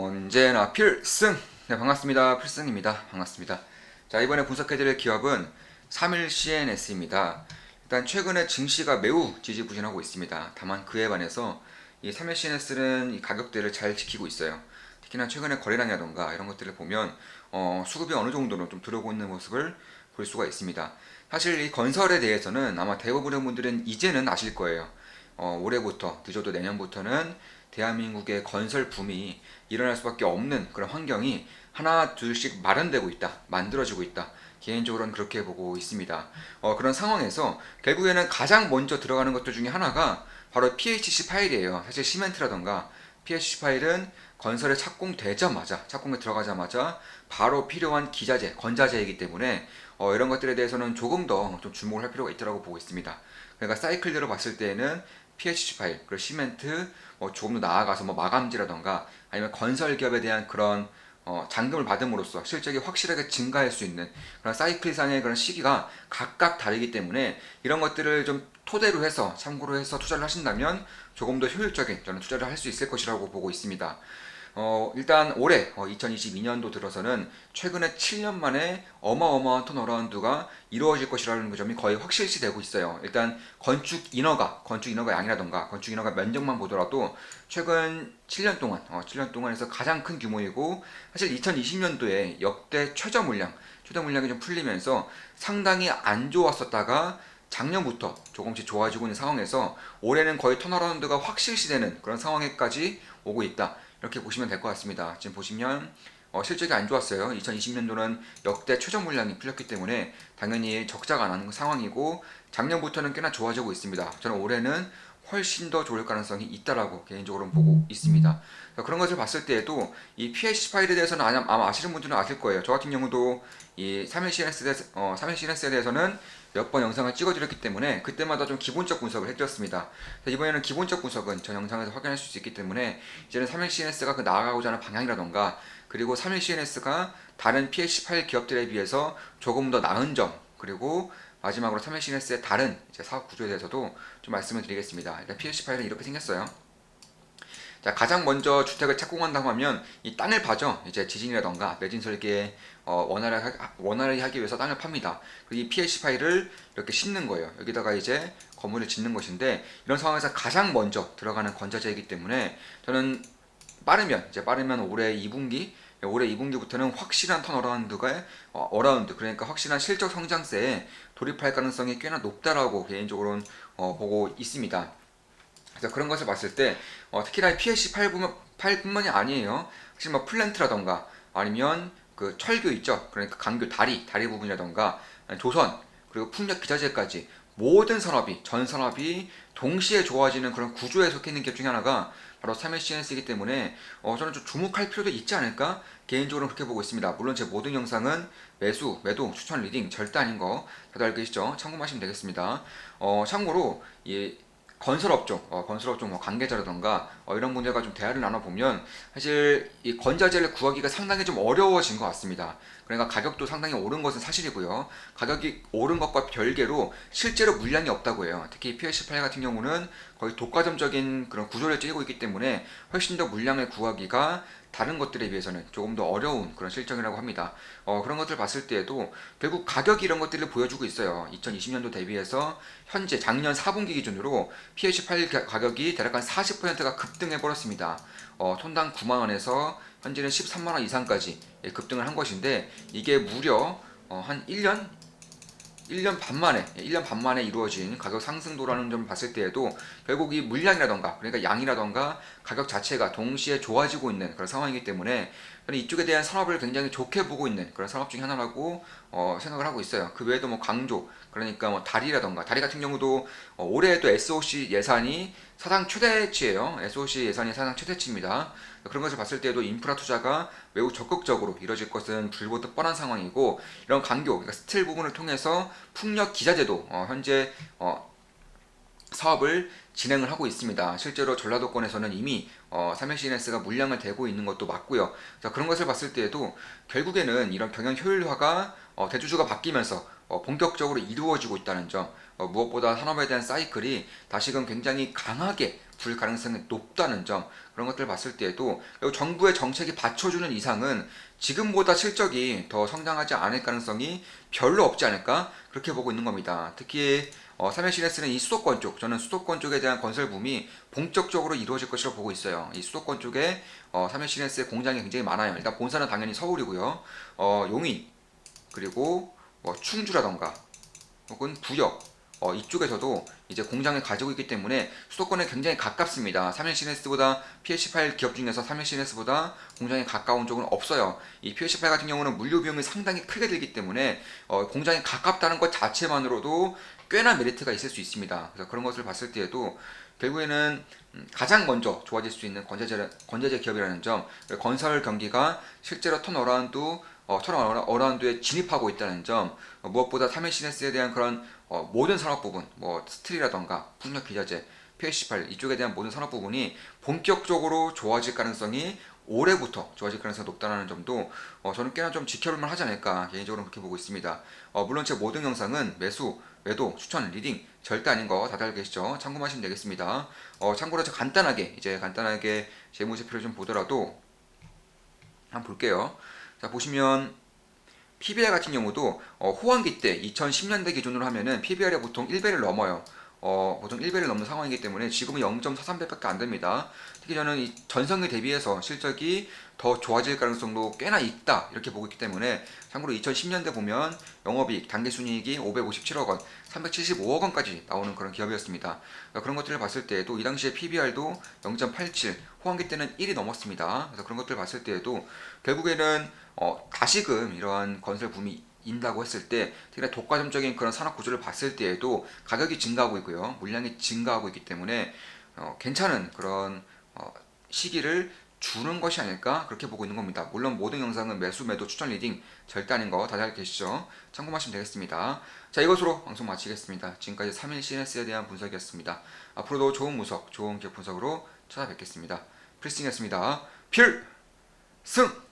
언제나 필승! 네, 반갑습니다. 필승입니다. 반갑습니다. 자, 이번에 분석해드릴 기업은 3일 CNS입니다. 일단 최근에 증시가 매우 지지부진하고 있습니다. 다만 그에 반해서 이 3일 CNS는 이 가격대를 잘 지키고 있어요. 특히나 최근에 거래량이라던가 이런 것들을 보면 수급이 어느 정도는 좀 들어오고 있는 모습을 볼 수가 있습니다. 사실 이 건설에 대해서는 아마 대부분의 분들은 이제는 아실 거예요. 올해부터 늦어도 내년부터는 대한민국의 건설 붐이 일어날 수밖에 없는 그런 환경이 하나 둘씩 마련되고 있다, 만들어지고 있다. 개인적으로는 그렇게 보고 있습니다. 그런 상황에서 결국에는 가장 먼저 들어가는 것들 중에 하나가 바로 PHC 파일이에요. 사실 시멘트라던가 PHC 파일은 건설에 착공에 들어가자마자 바로 필요한 기자재, 건자재이기 때문에 이런 것들에 대해서는 조금 더 좀 주목을 할 필요가 있다고 보고 있습니다. 그러니까 사이클대로 봤을 때에는 PHC 파일, 그리고 시멘트, 조금 더 나아가서 마감재라던가 아니면 건설 기업에 대한 그런 잔금을 받음으로써 실적이 확실하게 증가할 수 있는 그런 사이클상의 그런 시기가 각각 다르기 때문에 이런 것들을 좀 토대로 해서 참고로 해서 투자를 하신다면 조금 더 효율적인 저는 투자를 할 수 있을 것이라고 보고 있습니다. 일단 올해 2022년도 들어서는 최근에 7년 만에 어마어마한 턴어라운드가 이루어질 것이라는 그 점이 거의 확실시 되고 있어요. 일단 건축 인허가 양이라던가 건축 인허가 면적만 보더라도 최근 7년 동안 7년 동안에서 가장 큰 규모이고 사실 2020년도에 역대 최저 물량이 좀 풀리면서 상당히 안 좋았었다가 작년부터 조금씩 좋아지고 있는 상황에서 올해는 거의 턴어라운드가 확실시되는 그런 상황에까지 오고 있다. 이렇게 보시면 될 것 같습니다. 지금 보시면 실적이 안 좋았어요. 2020년도는 역대 최저 물량이 풀렸기 때문에 당연히 적자가 나는 상황이고 작년부터는 꽤나 좋아지고 있습니다. 저는 올해는 훨씬 더 좋을 가능성이 있다라고 개인적으로 보고 있습니다. 그런 것을 봤을 때에도 이 PH 파일에 대해서는 아마 아시는 분들은 아실 거예요. 저 같은 경우도 이 3일 CNS에 대해서는 몇 번 영상을 찍어드렸기 때문에 그때마다 좀 기본적 분석을 해드렸습니다. 이번에는 기본적 분석은 전 영상에서 확인할 수 있기 때문에 이제는 3일 CNS가 그 나아가고자 하는 방향이라던가 그리고 3일 CNS가 다른 PH 파일 기업들에 비해서 조금 더 나은 점 그리고 마지막으로 3일 CNS의 다른 사업 구조에 대해서도 좀 말씀을 드리겠습니다. 일단 PH 파일은 이렇게 생겼어요. 자, 가장 먼저 주택을 착공한다고 하면 이 땅을 파죠. 이제 지진이라던가 매진 설계에 원활하게 하기 위해서 땅을 팝니다. 그리고 이 PH 파일을 이렇게 심는 거예요. 여기다가 이제 건물을 짓는 것인데 이런 상황에서 가장 먼저 들어가는 건자재이기 때문에 저는 빠르면 올해 2분기부터는 확실한 어라운드 그러니까 확실한 실적 성장세에 돌입할 가능성이 꽤나 높다라고 개인적으로는 보고 있습니다. 그래서 그런 것을 봤을 때 특히나 PLC 파일뿐만이 아니에요. 사실 플랜트라던가 아니면 그 철교 있죠. 그러니까 강교 다리 부분이라던가 조선 그리고 풍력 기자재까지 모든 전 산업이 동시에 좋아지는 그런 구조에 속해 있는 기업 중에 하나가 바로 3일 CNS이기 때문에 저는 좀 주목할 필요도 있지 않을까 개인적으로 그렇게 보고 있습니다. 물론 제 모든 영상은 매도, 추천, 리딩 절대 아닌 거 다들 알고 계시죠? 참고하시면 되겠습니다. 참고로 건설업종 관계자라던가 이런 분들과 좀 대화를 나눠보면 사실 이 건자재를 구하기가 상당히 좀 어려워진 것 같습니다. 그러니까 가격도 상당히 오른 것은 사실이고요. 가격이 오른 것과 별개로 실제로 물량이 없다고 해요. 특히 PH8 같은 경우는 거의 독과점적인 그런 구조를 찌고 있기 때문에 훨씬 더 물량을 구하기가 다른 것들에 비해서는 조금 더 어려운 그런 실정이라고 합니다. 그런 것들 봤을 때에도 결국 가격 이런 것들을 보여주고 있어요. 2020년도 대비해서 현재 작년 4분기 기준으로 PH8 가격이 대략 한 40%가 급등해 버렸습니다. 톤당 9만 원에서 현재는 13만 원 이상까지 급등을 한 것인데 이게 무려 한 1년 반 만에 이루어진 가격 상승도라는 점을 봤을 때에도 결국 이 물량이라던가 그러니까 양이라던가 가격 자체가 동시에 좋아지고 있는 그런 상황이기 때문에 저는 이쪽에 대한 산업을 굉장히 좋게 보고 있는 그런 산업 중에 하나라고 생각을 하고 있어요. 그 외에도 강조 그러니까 다리 같은 경우도 올해에도 SOC 예산이 사상 최대치예요. SOC 예산이 사상 최대치입니다. 그런 것을 봤을 때도 인프라 투자가 매우 적극적으로 이뤄질 것은 불보듯 뻔한 상황이고 이런 그러니까 스틸 부분을 통해서 풍력 기자재도 현재 사업을 진행을 하고 있습니다. 실제로 전라도권에서는 이미 3일 CNS가 물량을 대고 있는 것도 맞고요. 자, 그런 것을 봤을 때에도 결국에는 이런 경영 효율화가 대주주가 바뀌면서 본격적으로 이루어지고 있다는 점, 무엇보다 산업에 대한 사이클이 다시금 굉장히 강하게 불 가능성이 높다는 점, 그런 것들을 봤을 때에도 결국 정부의 정책이 받쳐주는 이상은 지금보다 실적이 더 성장하지 않을 가능성이 별로 없지 않을까, 그렇게 보고 있는 겁니다. 특히 3LCNS는 이 수도권 쪽, 저는 수도권 쪽에 대한 건설 붐이 본격적으로 이루어질 것이라고 보고 있어요. 이 수도권 쪽에 3LCNS의 공장이 굉장히 많아요. 일단 본사는 당연히 서울이고요. 용인, 그리고 충주라던가 혹은 부역, 이쪽에서도 이제 공장을 가지고 있기 때문에 수도권에 굉장히 가깝습니다. 3LCNS보다 PH8 기업 중에서 3LCNS보다 공장에 가까운 쪽은 없어요. 이 PH8 같은 경우는 물류 비용이 상당히 크게 들기 때문에 공장이 가깝다는 것 자체만으로도 꽤나 메리트가 있을 수 있습니다. 그래서 그런 것을 봤을 때에도 결국에는 가장 먼저 좋아질 수 있는 건재재 기업이라는 점, 건설 경기가 실제로 턴어라운드에 진입하고 있다는 점, 무엇보다 3LCNS에 대한 그런 모든 산업 부분, 스틸이라던가 풍력 기자재, PH8 이쪽에 대한 모든 산업 부분이 본격적으로 좋아질 가능성이 올해부터 좋아질 가능성이 높다는 점도 저는 꽤나 좀 지켜볼 만 하지 않을까, 개인적으로 그렇게 보고 있습니다. 물론 제 모든 영상은 매수, 매도, 추천, 리딩 절대 아닌 거 다들 알고 계시죠? 참고하시면 되겠습니다. 참고로 간단하게 재무제표를 좀 보더라도 한번 볼게요. 자, 보시면 PBR 같은 경우도 호황기 때 2010년대 기준으로 하면은 PBR이 보통 1배를 넘어요. 보통 1배를 넘는 상황이기 때문에 지금은 0.43배밖에 안 됩니다. 특히 저는 이 전성기 대비해서 실적이 더 좋아질 가능성도 꽤나 있다, 이렇게 보고 있기 때문에 참고로 2010년대 보면 영업이익, 당기순이익이 557억 원, 375억 원까지 나오는 그런 기업이었습니다. 그러니까 그런 것들을 봤을 때에도 이 당시에 PBR도 0.87, 호황기 때는 1이 넘었습니다. 그래서 그런 것들을 봤을 때에도 결국에는 다시금 이러한 건설 붐이 인다고 했을 때, 특히나 독과점적인 그런 산업 구조를 봤을 때에도 가격이 증가하고 있고요, 물량이 증가하고 있기 때문에 괜찮은 그런 시기를 주는 것이 아닐까, 그렇게 보고 있는 겁니다. 물론 모든 영상은 매수, 매도, 추천, 리딩 절대 아닌 거 다들 알고 계시죠? 참고하시면 되겠습니다. 자, 이것으로 방송 마치겠습니다. 지금까지 3일 CNS에 대한 분석이었습니다. 앞으로도 좋은 분석, 좋은 기업 분석으로 찾아뵙겠습니다. 필승이었습니다. 필승!